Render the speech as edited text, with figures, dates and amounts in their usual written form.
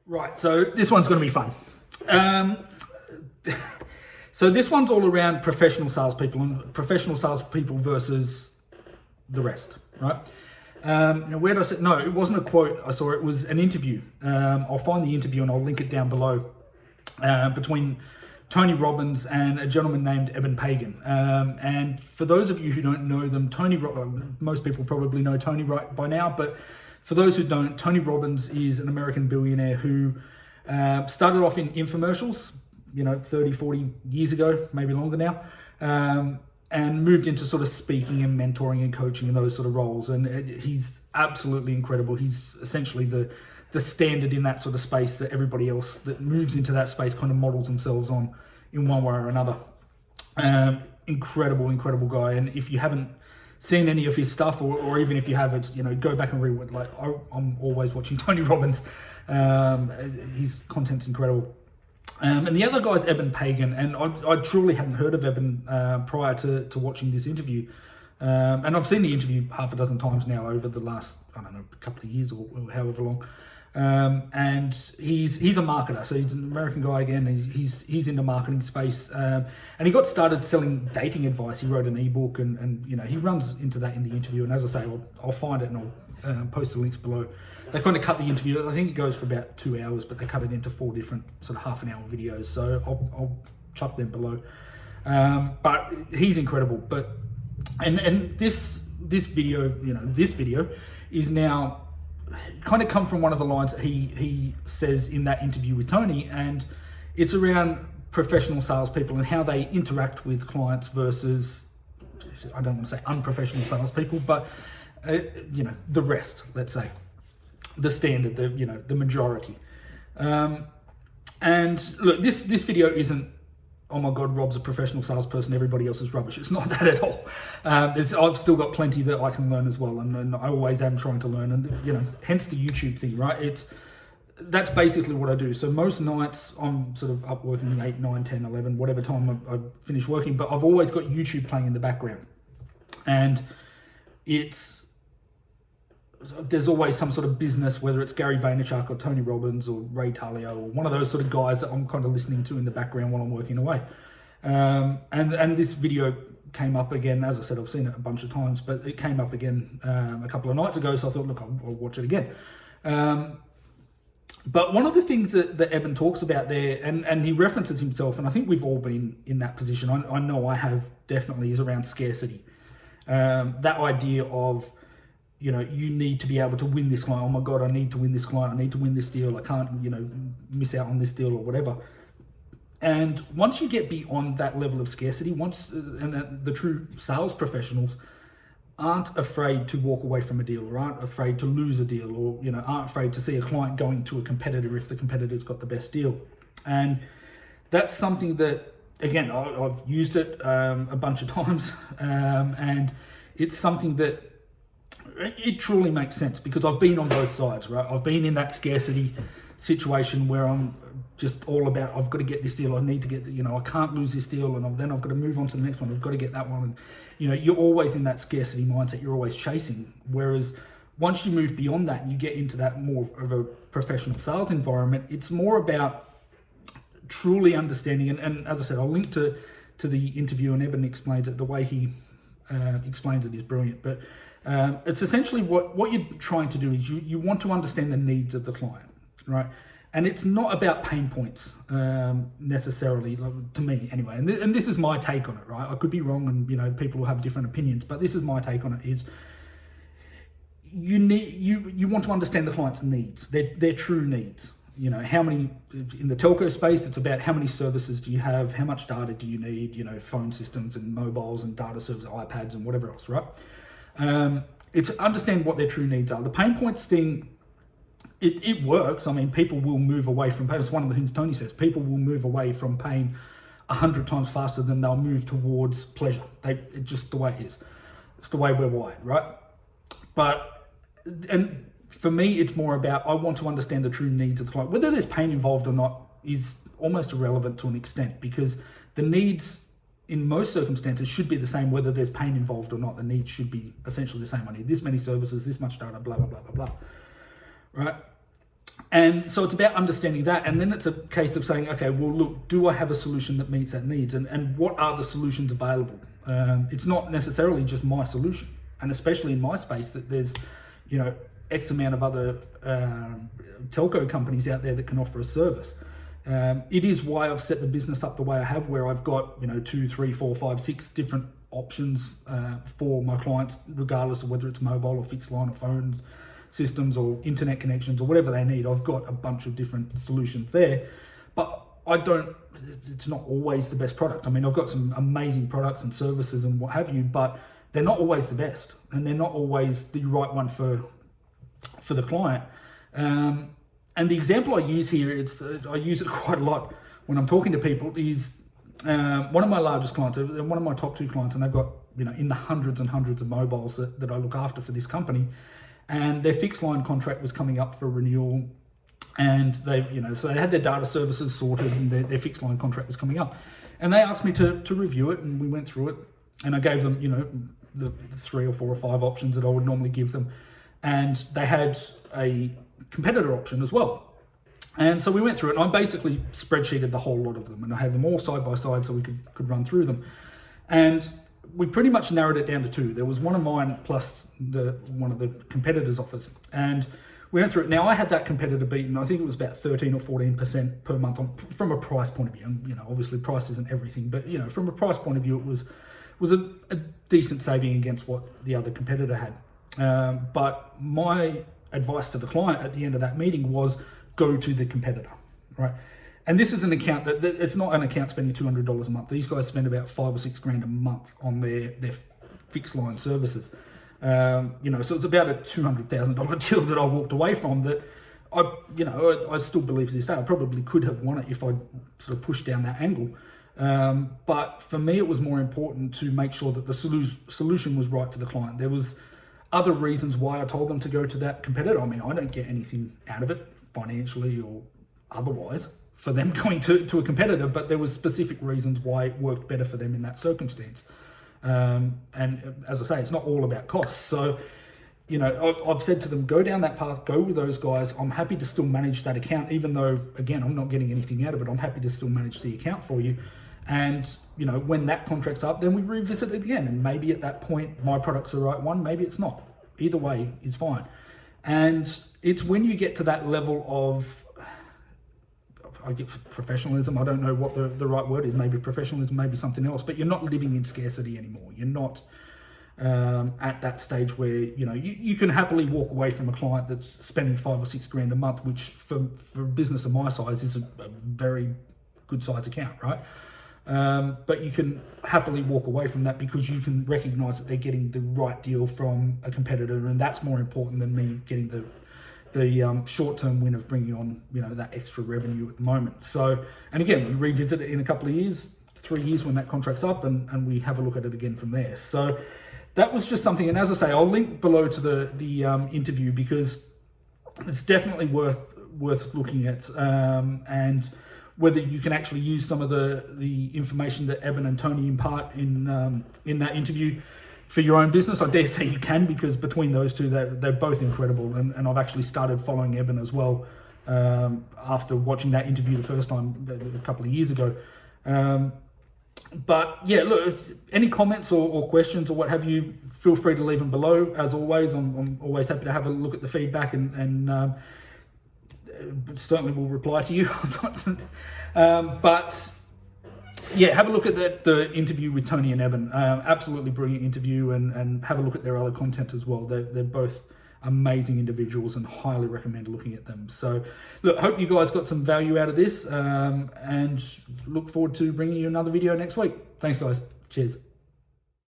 Right, so this one's going to be fun. So this one's all around professional salespeople and professional salespeople versus the rest, right? Now where did I say? No, it wasn't a quote I saw. It was an interview. I'll find the interview and I'll link it down below. Between Tony Robbins and a gentleman named Eben Pagan. And for those of you who don't know them, most people probably know Tony right by now, but for those who don't, Tony Robbins is an American billionaire who started off in infomercials, 30, 40 years ago, maybe longer now, and moved into sort of speaking and mentoring and coaching and those sort of roles. And he's absolutely incredible. He's essentially the standard in that sort of space that everybody else that moves into that space kind of models themselves on in one way or another. Incredible guy. And if you haven't seen any of his stuff, or even if you have, it's, go back and read. Like I'm always watching Tony Robbins. His content's incredible. And the other guy's Eben Pagan, and I truly hadn't heard of Eben prior to watching this interview. And I've seen the interview half a dozen times now over the last, couple of years or however long. And he's a marketer, so he's an American guy again. He's in the marketing space, and he got started selling dating advice. He wrote an ebook, and he runs into that in the interview. And as I say, I'll find it and I'll post the links below. They kind of cut the interview. I think it goes for about 2 hours, but they cut it into 4 different sort of half-an-hour videos. So I'll chuck them below. But he's incredible. But and this video, this video is now kind of come from one of the lines that he says in that interview with Tony, and it's around professional salespeople and how they interact with clients versus, I don't want to say unprofessional salespeople, but the rest, let's say, the standard, the majority. And look, this video isn't, oh my God, Rob's a professional salesperson, everybody else is rubbish. It's not that at all. I've still got plenty that I can learn as well, and I always am trying to learn, and hence the YouTube thing, right? That's basically what I do. So most nights I'm sort of up working 8, 9, 10, 11, whatever time I finish working, but I've always got YouTube playing in the background. And there's always some sort of business, whether it's Gary Vaynerchuk or Tony Robbins or Ray Dalio or one of those sort of guys that I'm kind of listening to in the background while I'm working away. And this video came up again. As I said, I've seen it a bunch of times, but it came up again a couple of nights ago, so I thought, look, I'll watch it again. But one of the things that Eben talks about there, and he references himself, and I think we've all been in that position, I know I have definitely, is around scarcity. That idea of, you need to be able to win this client. Oh my God, I need to win this client. I need to win this deal. I can't, miss out on this deal or whatever. And once you get beyond that level of scarcity, and the true sales professionals aren't afraid to walk away from a deal, or aren't afraid to lose a deal, or, aren't afraid to see a client going to a competitor if the competitor's got the best deal. And that's something that, again, I've used it a bunch of times, and it's something that it truly makes sense, because I've been on both sides, right? I've been in that scarcity situation where I'm just all about, I've got to get this deal, I need to get, I can't lose this deal, and then I've got to move on to the next one, I've got to get that one. And, you're always in that scarcity mindset, you're always chasing. Whereas once you move beyond that and you get into that more of a professional sales environment, it's more about truly understanding. And as I said, I'll link to the interview, and Eben explains it. The way he explains it is brilliant. But it's essentially what you're trying to do is you want to understand the needs of the client, right? And it's not about pain points necessarily, to me anyway. And this is my take on it, right? I could be wrong, and people will have different opinions, but this is my take on it. Is you want to understand the client's needs, their true needs. How many, in the telco space, it's about how many services do you have, how much data do you need, phone systems and mobiles and data servers, iPads and whatever else, right? It's understand what their true needs are. The pain points thing, it works. I mean, people will move away from pain. It's one of the things Tony says. People will move away from pain 100 times faster than they'll move towards pleasure. It's just the way it is. It's the way we're wired, right? And for me, it's more about, I want to understand the true needs of the client. Whether there's pain involved or not is almost irrelevant to an extent, because the needs in most circumstances should be the same whether there's pain involved or not. The needs should be essentially the same. I need this many services, this much data, blah, blah, blah, blah, blah. Right? And so it's about understanding that, and then it's a case of saying, okay, well, look, do I have a solution that meets that needs, and what are the solutions available? It's not necessarily just my solution, and especially in my space, that there's, X amount of other telco companies out there that can offer a service. It is why I've set the business up the way I have, where I've got 2, 3, 4, 5, 6 different options for my clients, regardless of whether it's mobile or fixed line or phones systems or internet connections or whatever they need. I've got a bunch of different solutions there, but it's not always the best product. I mean, I've got some amazing products and services and what have you, but they're not always the best, and they're not always the right one for the client. And the example I use here, I use it quite a lot when I'm talking to people, is one of my largest clients, one of my top 2 clients, and they've got in the hundreds and hundreds of mobiles that I look after for this company. And their fixed line contract was coming up for renewal, and so they had their data services sorted, and their fixed line contract was coming up. And they asked me to review it, and we went through it, and I gave them, the 3 or 4 or 5 options that I would normally give them. And they had a competitor option as well. And so we went through it, and I basically spreadsheeted the whole lot of them, and I had them all side by side so we could run through them. And we pretty much narrowed it down to 2. There was one of mine plus one of the competitors' offers, and we went through it. Now, I had that competitor beaten. I think it was about 13 or 14% per month from a price point of view. And obviously price isn't everything, but from a price point of view, it was a decent saving against what the other competitor had. But my advice to the client at the end of that meeting was go to the competitor, right? And this is an account that it's not an account spending $200 a month. These guys spend about $5 or $6 grand a month on their fixed line services. So it's about a $200,000 deal that I walked away from that I still believe to this day I probably could have won it if I sort of pushed down that angle. But for me, it was more important to make sure that the solution was right for the client. There was other reasons why I told them to go to that competitor. I mean, I don't get anything out of it financially or otherwise for them going to a competitor, but there was specific reasons why it worked better for them in that circumstance. And as I say, it's not all about costs. So, I've said to them, go down that path, go with those guys. I'm happy to still manage that account, even though, again, I'm not getting anything out of it. I'm happy to still manage the account for you. And, when that contract's up, then we revisit it again. And maybe at that point, my product's the right one. Maybe it's not. Either way is fine. And it's when you get to that level of, I get professionalism. I don't know what the right word is. Maybe professionalism, maybe something else. But you're not living in scarcity anymore. You're not at that stage where you can happily walk away from a client that's spending $5 or $6 grand a month, which for a business of my size is a very good size account, right? But you can happily walk away from that because you can recognize that they're getting the right deal from a competitor, and that's more important than me getting the short-term win of bringing on that extra revenue at the moment. So, and again, we revisit it in a couple of years, 3 years when that contract's up, and we have a look at it again from there. So that was just something, and as I say, I'll link below to the interview because it's definitely worth looking at, and whether you can actually use some of the information that Eben and Tony impart in that interview for your own business. I dare say you can, because between those two, they're both incredible. And I've actually started following Eben as well after watching that interview the first time a couple of years ago. But yeah, look, if any comments or questions or what have you, feel free to leave them below. As always, I'm always happy to have a look at the feedback and certainly will reply to you. But yeah, have a look at the interview with Tony and Eben. Absolutely brilliant interview, and have a look at their other content as well. They're both amazing individuals and highly recommend looking at them. So look, hope you guys got some value out of this, and look forward to bringing you another video next week. Thanks guys. Cheers.